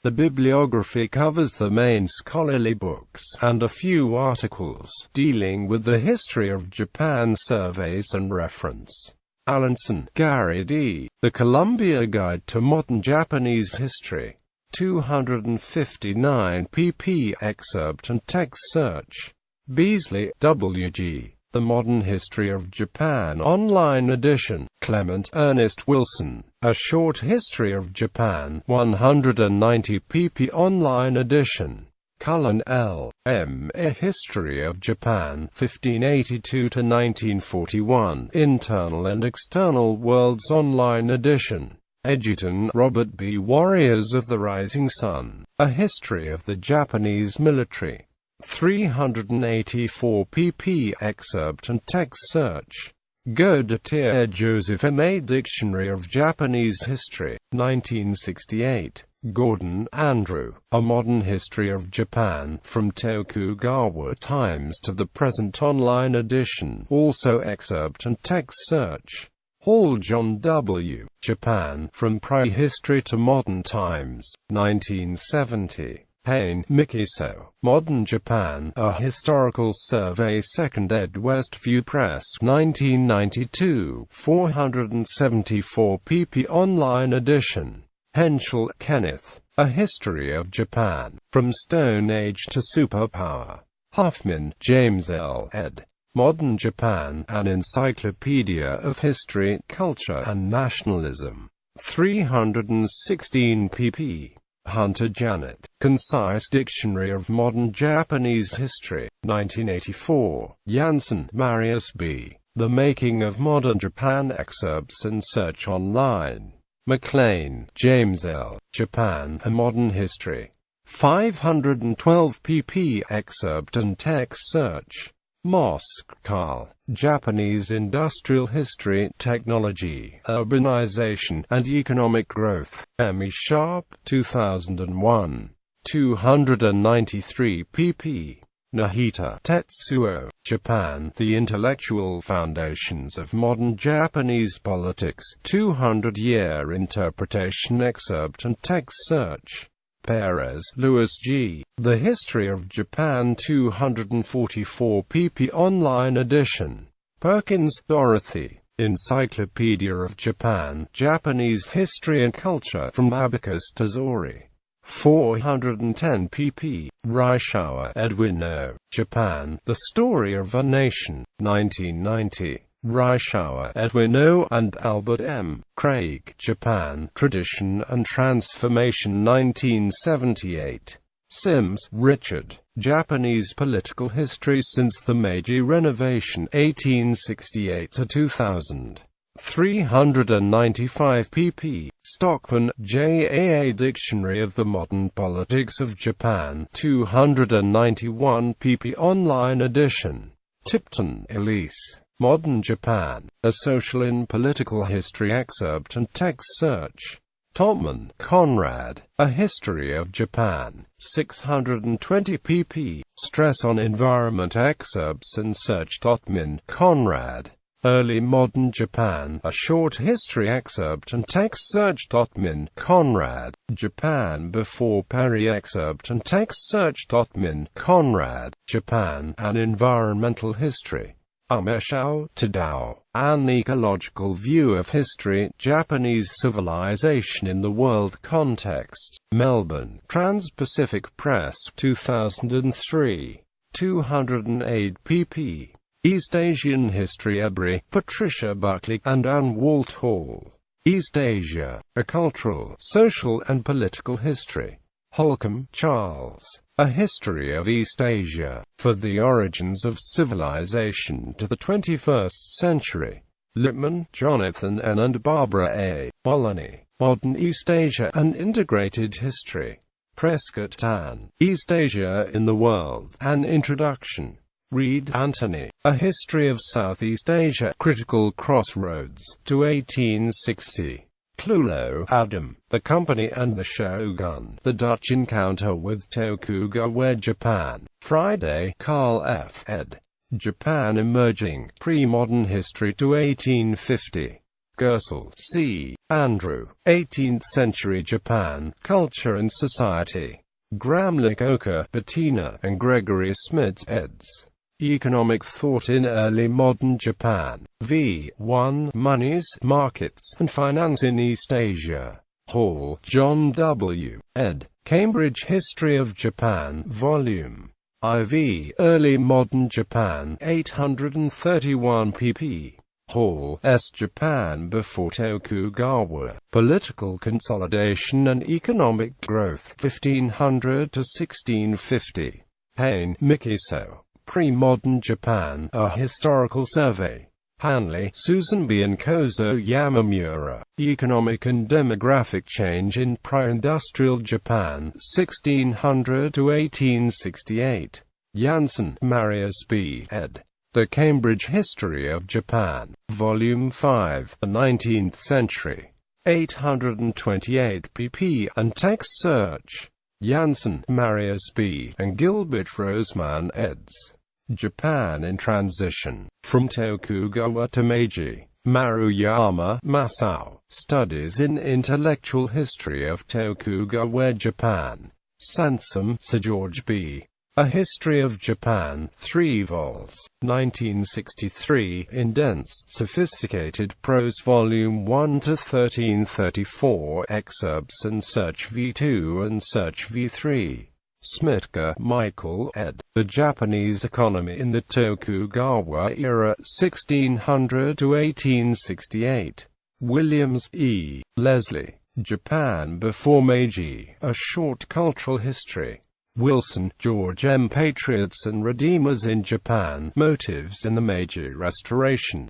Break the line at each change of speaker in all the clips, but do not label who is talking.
The bibliography covers the main scholarly books, and a few articles, dealing with the history of Japan. Surveys and reference. Allenson, Gary D. The Columbia Guide to Modern Japanese History. 259 pp. Excerpt and text search. Beasley, W.G. The Modern History of Japan Online Edition. Clement Ernest Wilson. A Short History of Japan. 190 pp. Online Edition. Cullen L. M. A History of Japan, 1582–1941. Internal and External Worlds Online Edition. Edgerton, Robert B. Warriors of the Rising Sun. A History of the Japanese Military. 384 pp. Excerpt and text search. Godetier, Joseph M. A Dictionary of Japanese History. 1968. Gordon, Andrew. A Modern History of Japan, From Tokugawa Times to the Present Online Edition. Also excerpt and text search. Hall, John W. Japan, From Prehistory to Modern Times. 1970. Payne, Mikiso. Modern Japan, A Historical Survey. 2nd ed. Westview Press. 1992. 474 pp. Online Edition. Henschel, Kenneth. A History of Japan, From Stone Age to Superpower. Huffman, James L. ed. Modern Japan, An Encyclopedia of History, Culture and Nationalism. 316 pp. Hunter, Janet. Concise Dictionary of Modern Japanese History. 1984. Janssen, Marius B. The Making of Modern Japan. Excerpts and search online. McLean, James L. Japan, A Modern History. 512 pp. Excerpt and text search. Mosk, Carl. Japanese Industrial History, Technology, Urbanization, and Economic Growth. M. E. Sharp, 2001. 293 pp. Nahita, Tetsuo. Japan, The Intellectual Foundations of Modern Japanese Politics. 200-Year Interpretation. Excerpt and text search. Perez, Louis G. The History of Japan. 244 pp. Online Edition. Perkins, Dorothy. Encyclopedia of Japan, Japanese History and Culture. From Abacus to Zori. 410 pp. Reischauer, Edwin O. Japan, The Story of a Nation. 1990. Reischauer, Edwin O. and Albert M. Craig. Japan, Tradition and Transformation. 1978. Sims, Richard. Japanese Political History Since the Meiji Renovation. 1868–2000. 395 pp. Stockman, J. A Dictionary of the Modern Politics of Japan. 291 pp. Online Edition. Tipton, Elise. Modern Japan, A Social and Political History. Excerpt and text search. Topman, Conrad. A History of Japan. 620 pp. Stress on Environment. Excerpts and search. Topman, Conrad. Early Modern Japan, A Short History. Excerpt and text search. Topman, Conrad. Japan Before Perry. Excerpt and text search. Topman, Conrad. Japan, An Environmental History. Umeshao, Tadao. An Ecological View of History, Japanese Civilization in the World Context. Melbourne, Trans-Pacific Press. 2003. 208 pp. East Asian History. Ebry, Patricia Buckley, and Ann Walt Hall. East Asia, A Cultural, Social and Political History. Holcomb, Charles. A History of East Asia, For the Origins of Civilization to the 21st Century. Lippman, Jonathan N. and Barbara A. Moloney. Modern East Asia, An Integrated History. Prescott, Ann. East Asia in the World, An Introduction. Reed, Anthony. A History of Southeast Asia, Critical Crossroads, to 1860. Clulow, Adam. The Company and the Shogun. The Dutch Encounter with Tokugawa Japan. Friday, Carl F. ed. Japan Emerging, Pre-Modern History to 1850. Gersel, C. Andrew. 18th Century Japan, Culture and Society. Gramlich Oka, Bettina, and Gregory Smits eds. Economic Thought in Early Modern Japan. V. 1. Monies, Markets, and Finance in East Asia. Hall, John W. ed. Cambridge History of Japan, Volume IV. Early Modern Japan, 831 pp. Hall, S. Japan Before Tokugawa. Political Consolidation and Economic Growth, 1500 to 1650. Hain, Mikiso. Pre-Modern Japan, A Historical Survey. Hanley, Susan B. and Kozo Yamamura. Economic and Demographic Change in Pre-Industrial Japan, 1600 to 1868. Janssen, Marius B. ed. The Cambridge History of Japan, Volume 5, The 19th Century. 828 pp. and text search. Janssen, Marius B. and Gilbert Roseman eds. Japan in Transition, From Tokugawa to Meiji. Maruyama, Masao. Studies in Intellectual History of Tokugawa Japan. Sansom, Sir George B. A History of Japan, 3 vols. 1963, in dense, sophisticated prose Volume 1 to 1334, excerpts and Search V2 and Search V3. Smitka, Michael, ed. The Japanese Economy in the Tokugawa Era, 1600 to 1868. Williams, E. Leslie. Japan Before Meiji, A Short Cultural History. Wilson, George M. Patriots and Redeemers in Japan, Motives in the Meiji Restoration.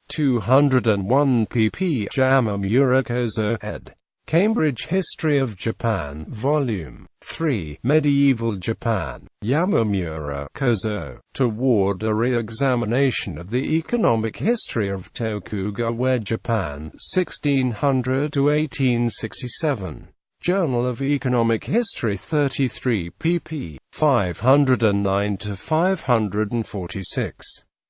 201 pp. Yamamura Kozo, ed. Cambridge History of Japan, Volume 3, Medieval Japan. Yamamura, Kozo. Toward a Re-Examination of the Economic History of Tokugawa Japan, 1600 to 1867. Journal of Economic History 33 pp. 509 to 546.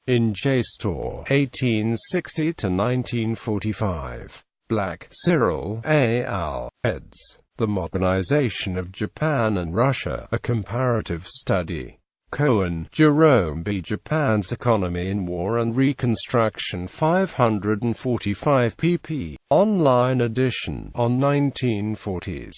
In JSTOR, 1860 to 1945. Black, Cyril, A. al., eds. The Modernization of Japan and Russia, A Comparative Study. Cohen, Jerome B. Japan's Economy in War and Reconstruction 545 pp. Online edition, on 1940s.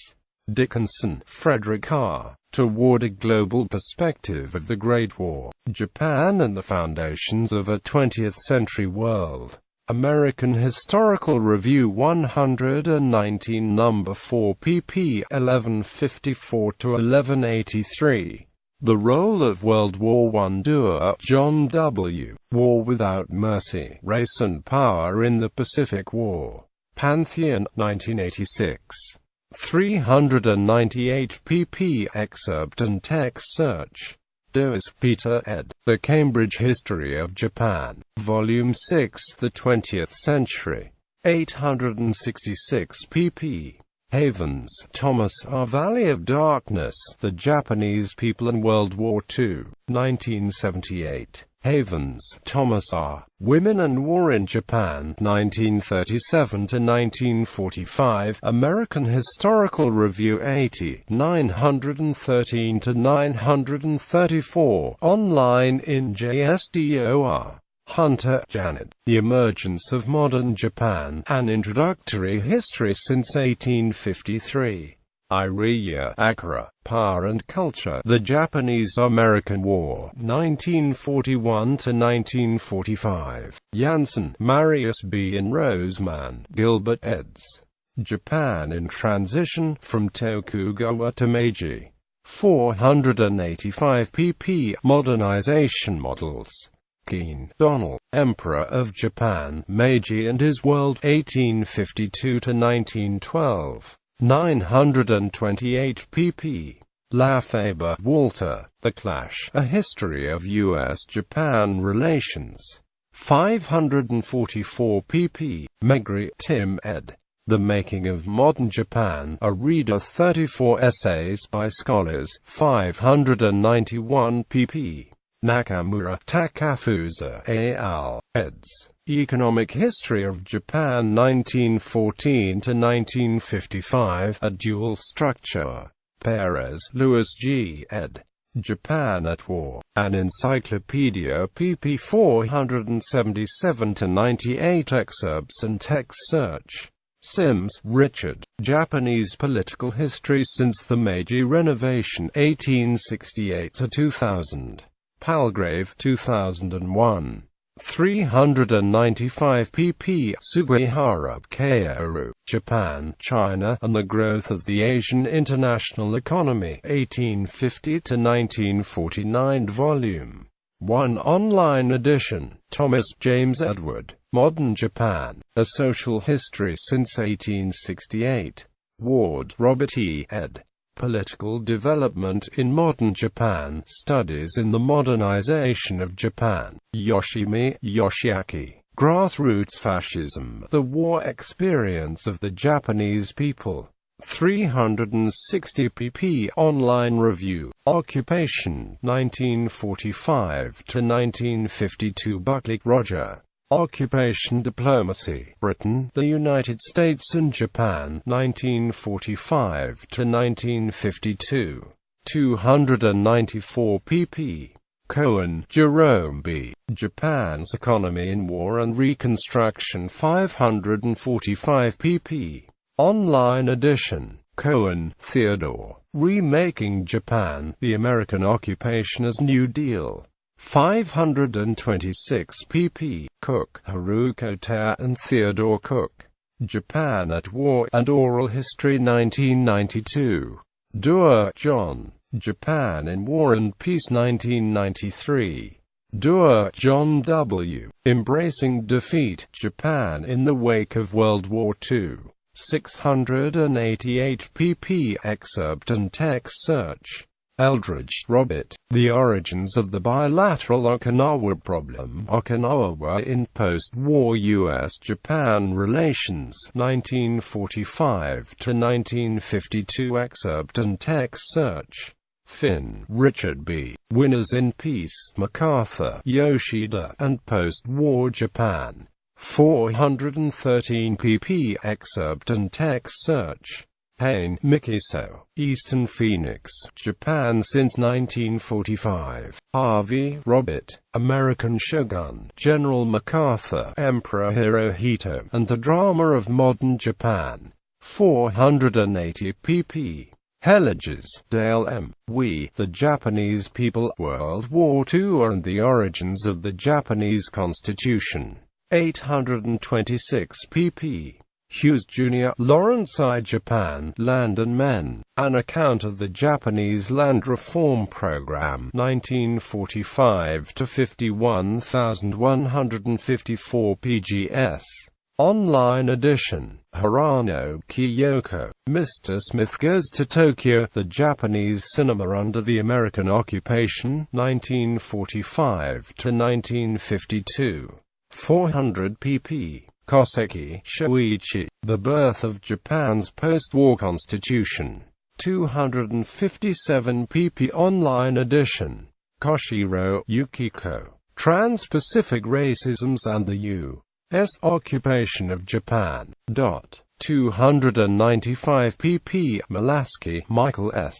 Dickinson, Frederick R. Toward a Global Perspective of the Great War, Japan and the Foundations of a 20th-Century World. American Historical Review 119 No. 4 pp. 1154 to 1183. The Role of World War I. Doer, John W. War Without Mercy, Race and Power in the Pacific War. Pantheon, 1986. 398 pp. Excerpt and text search. Doers, Peter ed. The Cambridge History of Japan, Volume 6, The 20th Century. 866 pp. Havens, Thomas R. Valley of Darkness, The Japanese People and World War II, 1978. Havens, Thomas R. Women and War in Japan, 1937 to 1945. American Historical Review 80, 913 to 934. Online in JSDOR. Hunter, Janet. The Emergence of Modern Japan, An Introductory History Since 1853. Iriya, Akira, Power and Culture, The Japanese-American War, 1941 to 1945. Janssen, Marius B. and Roseman, Gilbert eds. Japan in Transition, From Tokugawa to Meiji. 485 pp. Modernization Models. Keene, Donald, Emperor of Japan, Meiji and His World, 1852 to 1912. 928 pp. Lafeber, Walter, The Clash, A History of U.S.-Japan Relations. 544 pp. Megri, Tim ed. The Making of Modern Japan, A Reader 34 Essays by Scholars, 591 pp. Nakamura, Takafusa, A. al., eds. Economic History of Japan 1914 to 1955, A Dual Structure. Perez, Louis G. ed. Japan at War. An Encyclopedia pp 477 to 98. Excerpts and text search. Sims, Richard. Japanese Political History Since the Meiji Renovation 1868 to 2000. Palgrave 2001. 395 pp. Sugihara, Kaoru. Japan, China, and the Growth of the Asian International Economy 1850 to 1949. Volume 1 online edition. Thomas James Edward. Modern Japan, A Social History Since 1868. Ward, Robert E. ed. Political Development in Modern Japan, Studies in the Modernization of Japan. Yoshimi, Yoshiaki. Grassroots Fascism, The War Experience of the Japanese People. 360 pp. Online review. Occupation, 1945 to 1952. Buckley, Roger. Occupation Diplomacy, Britain, the United States and Japan, 1945 to 1952. 294 pp. Cohen, Jerome B. Japan's Economy in War and Reconstruction 545 pp. Online edition. Cohen, Theodore. Remaking Japan, The American Occupation as New Deal. 526 pp. Cook, Haruko Tare and Theodore Cook. Japan at War and Oral History 1992. Doerr, John. Japan in War and Peace 1993. Doerr, John W. Embracing Defeat, Japan in the Wake of World War II. 688 pp. Excerpt and text search. Eldridge, Robert. The Origins of the Bilateral Okinawa Problem. Okinawa in Post-War U.S.-Japan Relations, 1945 to 1952. Excerpt and text search. Finn, Richard B. Winners in Peace, MacArthur, Yoshida, and Post-War Japan. 413 pp. Excerpt and text search. Hain, Mikiso. Eastern Phoenix, Japan since 1945. Harvey, Robert. American Shogun, General MacArthur, Emperor Hirohito, and the Drama of Modern Japan. 480 pp. Helliges, Dale M. We, the Japanese People, World War II and the Origins of the Japanese Constitution. 826 pp. Hughes, Jr., Lawrence I. Japan, Land and Men, An Account of the Japanese Land Reform Program, 1945 to 51154 pgs. Online edition. Hirano, Kiyoko. Mr. Smith Goes to Tokyo, The Japanese Cinema Under the American Occupation, 1945 to 1952. 400 pp. Koseki, Shoichi. The Birth of Japan's Post-War Constitution. 257 pp. Online edition. Koshiro, Yukiko. Trans-Pacific Racisms and the U.S. Occupation of Japan. 295 pp. Molaski, Michael S.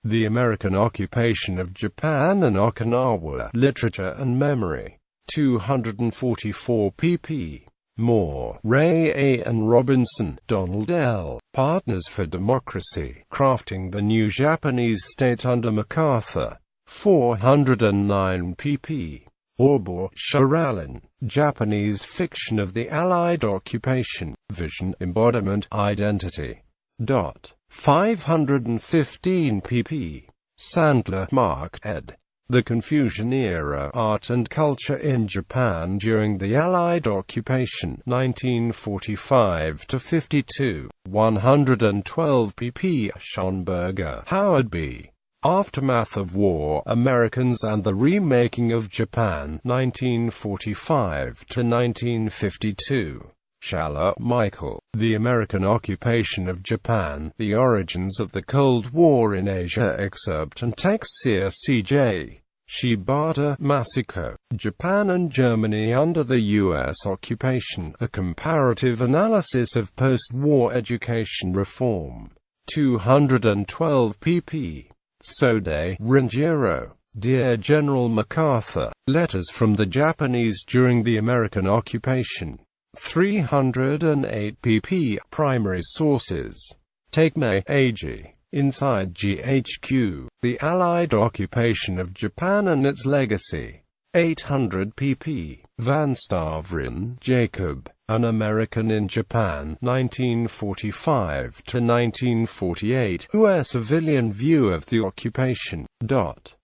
The American Occupation of Japan and Okinawa, Literature and Memory. 244 pp. Moore, Ray A. and Robinson, Donald L. Partners for Democracy, Crafting the New Japanese State Under MacArthur. 409 pp. Orbor, Sharalin. Japanese Fiction of the Allied Occupation, Vision, Embodiment, Identity. 515 pp. Sandler, Mark, ed. The Confucian-Era Art and Culture in Japan During the Allied Occupation, 1945 to 52. 112 pp. Schonberger, Howard B. Aftermath of War, Americans and the Remaking of Japan, 1945 to 1952. Schaller, Michael. The American Occupation of Japan, The Origins of the Cold War in Asia. Excerpt and text. Sear, C.J. Shibata, Masako, Japan and Germany under the U.S. occupation, a comparative analysis of post-war education reform. 212 pp. Sode, Rinjiro. Dear General MacArthur, Letters from the Japanese during the American occupation. 308 pp. Primary sources. Takeme, A.G. Inside GHQ, The Allied Occupation of Japan and Its Legacy. 800 pp. Van Staveren, Jacob, An American in Japan, 1945–1948, U.S. Civilian View of the Occupation.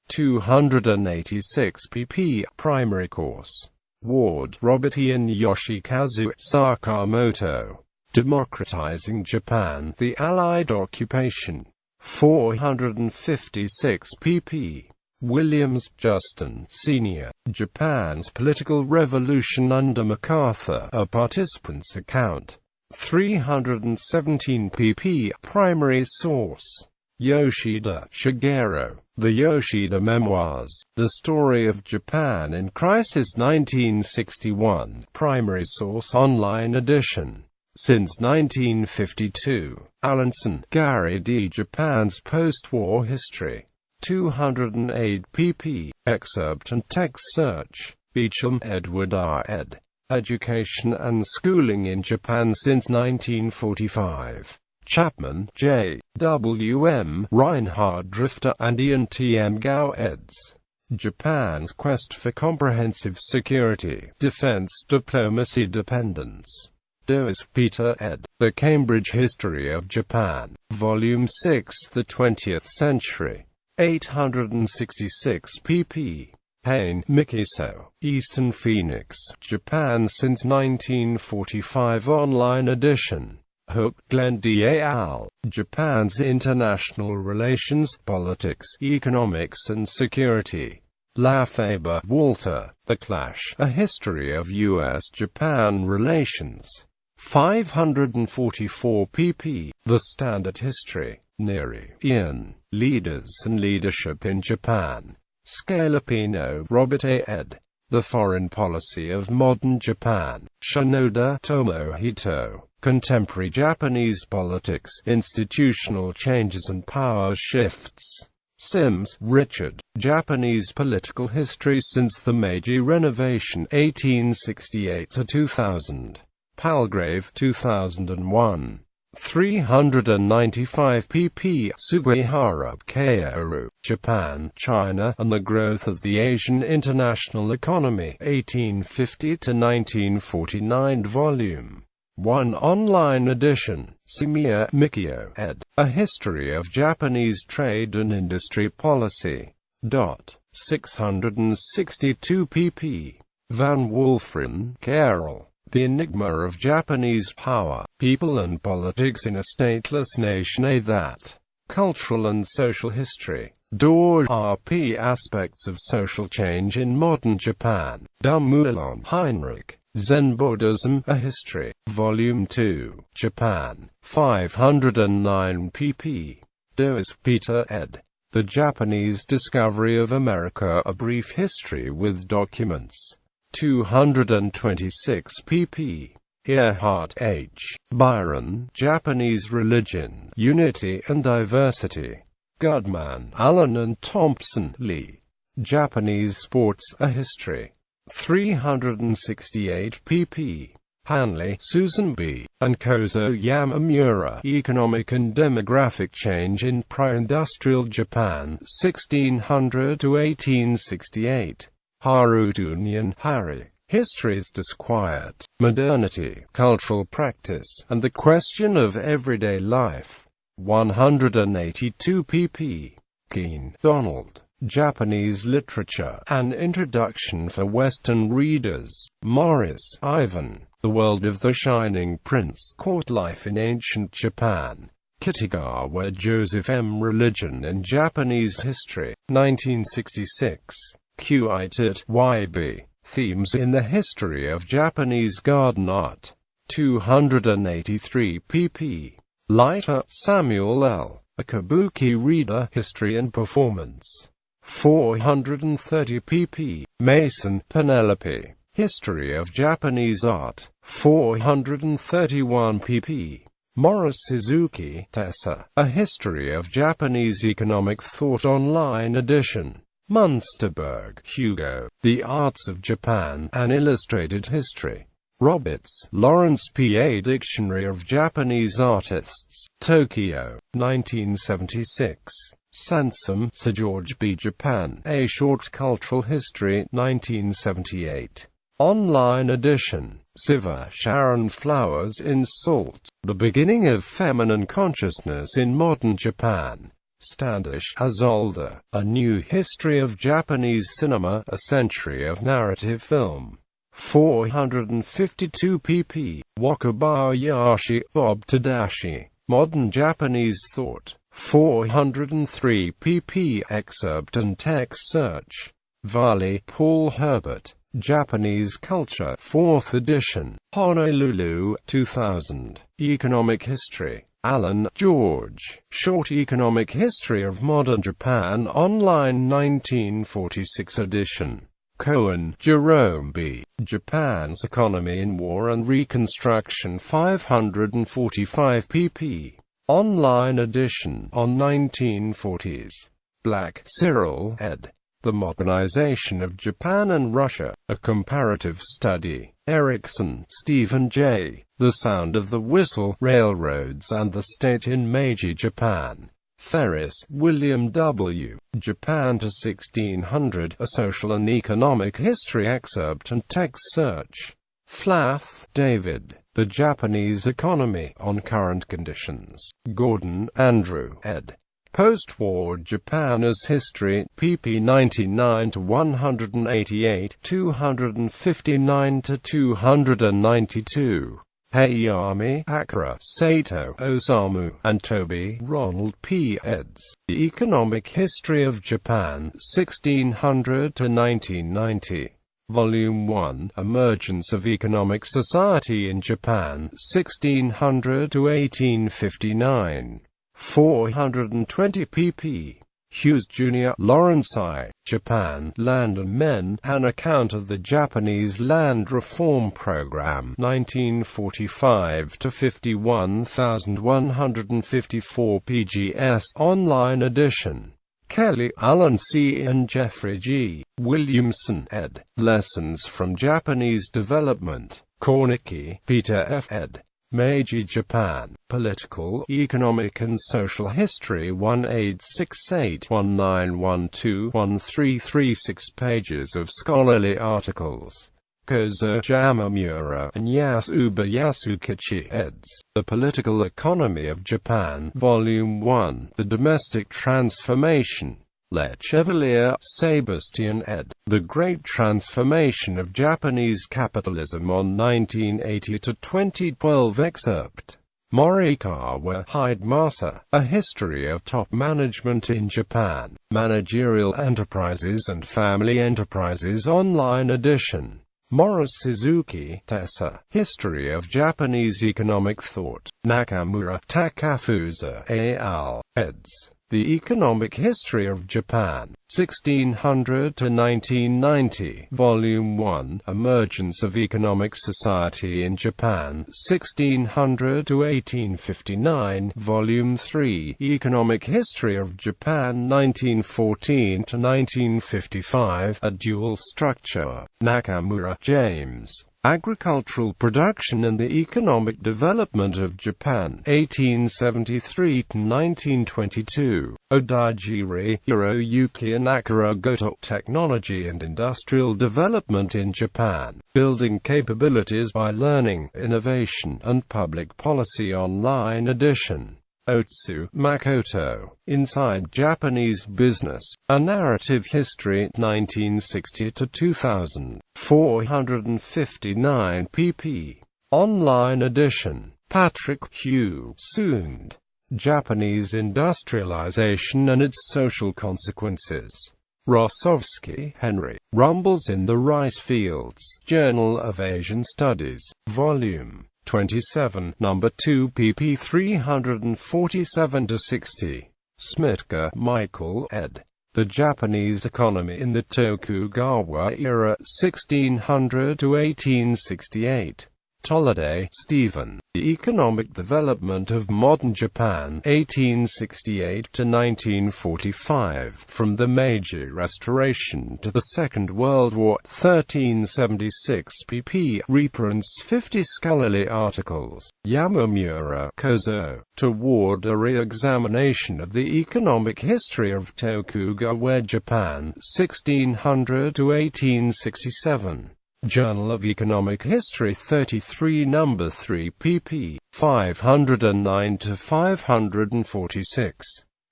286 pp. Primary course. Ward, Robert Ian Yoshikazu, Sakamoto. Democratizing Japan, the Allied Occupation. 456 pp. Williams, Justin, Sr., Japan's Political Revolution under MacArthur, a Participant's Account. 317 pp. Primary source. Yoshida, Shigeru, The Yoshida Memoirs, The Story of Japan in Crisis 1961, primary source online edition. Since 1952. Allenson, Gary D. Japan's Post-War History. 208 pp. Excerpt and text search. Beecham, Edward R. ed. Education and Schooling in Japan since 1945. Chapman, J. W. M. Reinhard Drifter and Ian T. M. Gao eds. Japan's Quest for Comprehensive Security, Defense, Diplomacy, Dependence. Does, Peter ed. The Cambridge History of Japan, Volume 6, The 20th Century. 866 pp. Payne, Mikiso, Eastern Phoenix, Japan since 1945 online edition. Hook, Glenn D. al., Japan's International Relations, Politics, Economics and Security. Lafeber, Walter, The Clash, A History of U.S.-Japan Relations. 544 pp. The Standard History. Neary, Ian, Leaders and Leadership in Japan. Scalapino, Robert A. ed. The Foreign Policy of Modern Japan. Shinoda, Tomohito. Contemporary Japanese Politics, Institutional Changes and Power Shifts. Sims, Richard. Japanese Political History Since the Meiji Renovation, 1868–2000. Palgrave, 2001. 395 pp. Sugihara, Kaoru, Japan, China, and the Growth of the Asian International Economy, 1850–1949, Volume 1 online edition. Sumiya, Mikio, ed. A History of Japanese Trade and Industry Policy. 662 pp. Van Wolfren, Carol. The Enigma of Japanese Power, People and Politics in a Stateless Nation. That. Cultural and Social History. Door RP Aspects of Social Change in Modern Japan. Dumoulin, Heinrich. Zen Buddhism, A History. Volume 2. Japan. 509 pp. Does, Peter ed. The Japanese Discovery of America, A Brief History with Documents. 226 pp. Earhart H. Byron, Japanese Religion, Unity and Diversity. Gudman, Allen and Thompson, Lee. Japanese Sports, A History. 368 pp. Hanley, Susan B., and Kozo Yamamura, Economic and Demographic Change in Pre-Industrial Japan, 1600–1868. Harutunian, Harry. History's Disquiet, Modernity, Cultural Practice, and the Question of Everyday Life. 182 pp. Keene, Donald. Japanese Literature, An Introduction for Western Readers. Morris, Ivan. The World of the Shining Prince, Court Life in Ancient Japan. Kitagawa, Joseph M. Religion and Japanese History. 1966. Kuitit, Y.B. Themes in the History of Japanese Garden Art. 283 pp. Leiter, Samuel L. A Kabuki Reader, History and Performance. 430 pp. Mason, Penelope. History of Japanese Art. 431 pp. Morris Suzuki, Tessa. A History of Japanese Economic Thought Online edition. Munsterberg, Hugo. The Arts of Japan, An Illustrated History. Roberts, Lawrence P. A Dictionary of Japanese Artists. Tokyo, 1976. Sansom, Sir George B. Japan, A Short Cultural History, 1978. Online edition. Siva, Sharon. Flowers in Salt. The Beginning of Feminine Consciousness in Modern Japan. Standish, Azolda. A New History of Japanese Cinema, A Century of Narrative Film. 452 pp. Wakabayashi, Bob Tadashi. Modern Japanese Thought. 403 pp. Excerpt and text search. Varley, Paul Herbert. Japanese Culture, 4th edition. Honolulu, 2000. Economic History. Allen, George. Short Economic History of Modern Japan Online, 1946 edition. Cohen, Jerome B. Japan's Economy in War and Reconstruction, 545 pp. Online edition, on 1940s. Black, Cyril, ed. The Modernization of Japan and Russia, A Comparative Study. Erickson, Stephen J. The Sound of the Whistle, Railroads and the State in Meiji Japan. Ferris, William W. Japan to 1600, A Social and Economic History excerpt and text search. Flath, David. The Japanese Economy on Current Conditions. Gordon, Andrew, ed. Post-War Japan as History, pp. 99 to 188, 259 to 292. Hayami, Akira, Sato, Osamu, and Toby, Ronald P. eds. The Economic History of Japan, 1600 to 1990. Volume 1, Emergence of Economic Society in Japan, 1600 to 1859. 420 pp. Hughes, Jr., Lawrence I. Japan, Land and Men, An Account of the Japanese Land Reform Program, 1945 to 51154 pgs. Online edition. Kelly, Alan C. and Jeffrey G. Williamson, ed. Lessons from Japanese Development. Kornicki, Peter F. ed. Meiji Japan, Political, Economic and Social History, 1868-1912-1336 pages of scholarly articles. Kozo, Yamamura, and Yasuba Yasukichi, eds. The Political Economy of Japan, Volume 1, The Domestic Transformation. Le Chevalier, Sebastian, ed. The Great Transformation of Japanese Capitalism on 1980 to 2012 excerpt. Morikawa, Hidemasa, A History of Top Management in Japan, Managerial Enterprises and Family Enterprises Online edition. Morris Suzuki, Tessa. History of Japanese Economic Thought. Nakamura, Takafusa, al. eds. The Economic History of Japan, 1600 to 1990, Volume 1, Emergence of Economic Society in Japan, 1600 to 1859, Volume 3, Economic History of Japan, 1914 to 1955, A Dual Structure. Nakamura, James. Agricultural Production and the Economic Development of Japan, 1873 to 1922. Odajiri, Hiroyuki and Akira Goto. Technology and Industrial Development in Japan, Building Capabilities by Learning, Innovation and Public Policy Online edition. Otsu, Makoto. Inside Japanese Business, A Narrative History, 1960 to 2000. 459 pp. Online edition. Patrick Hugh Soond. Japanese Industrialization and Its Social Consequences. Rossovsky, Henry. Rumbles in the Rice Fields. Journal of Asian Studies. Volume 27, Number 2, pp. 347 to 60. Smitka, Michael, ed. The Japanese Economy in the Tokugawa Era, 1600 to 1868. Tolliday, Stephen. The Economic Development of Modern Japan, 1868 to 1945. From the Meiji Restoration to the Second World War, 1376 pp. Reprints 50 scholarly articles. Yamamura, Kozo. Toward a Re-Examination of the Economic History of Tokugawa Japan, 1600 to 1867. Journal of Economic History 33 No. 3 pp. 509 to 546.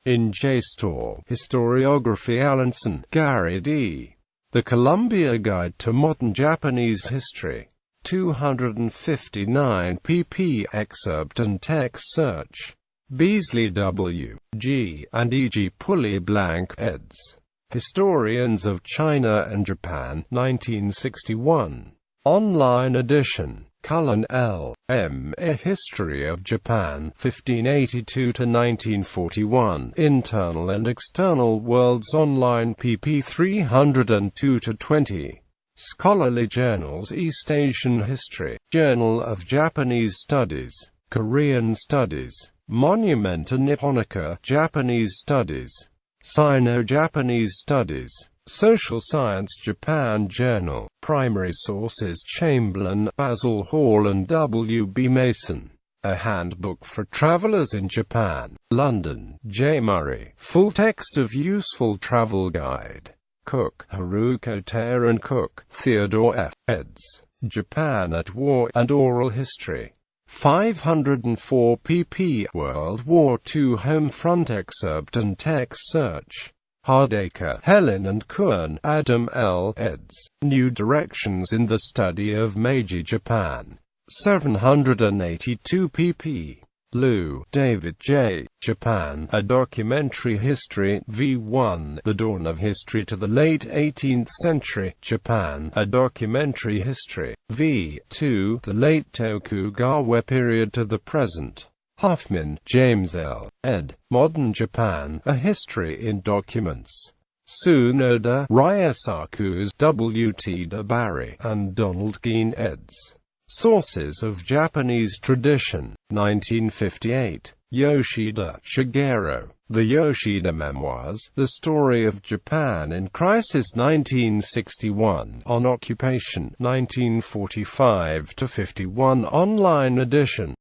In JSTOR. Historiography Allenson, Gary D. The Columbia Guide to Modern Japanese History. 259 pp. Excerpt and text search. Beasley W. G. and E. G. Pulley Blank eds. Historians of China and Japan, 1961. Online edition. Cullen L. M. A History of Japan, 1582 to 1941. Internal and External Worlds Online pp. 302 to 20. Scholarly Journals. East Asian History, Journal of Japanese Studies, Korean Studies, Monumenta Nipponica, Japanese Studies, Sino-Japanese Studies, Social Science Japan Journal. Primary sources: Chamberlain, Basil Hall and W. B. Mason. A Handbook for Travelers in Japan. London, J. Murray. Full text of Useful Travel Guide. Cook, Haruko Tear and Cook, Theodore F. eds. Japan at War and Oral History. 504 pp. World War II Home Front excerpt and text search. Hardacre, Helen and Kuhn, Adam L. eds. New Directions in the Study of Meiji Japan. 782 pp. Liu, David J. Japan, A Documentary History, V1. The Dawn of History to the Late 18th Century, Japan, A Documentary History, V2. The Late Tokugawa Period to the Present. Huffman, James L. ed. Modern Japan, A History in Documents. Tsunoda, Ryosaku's W. T. de Barry, and Donald Keene eds. Sources of Japanese Tradition, 1958. Yoshida, Shigeru. The Yoshida Memoirs, The Story of Japan in Crisis, 1961. On Occupation, 1945-51. Online edition.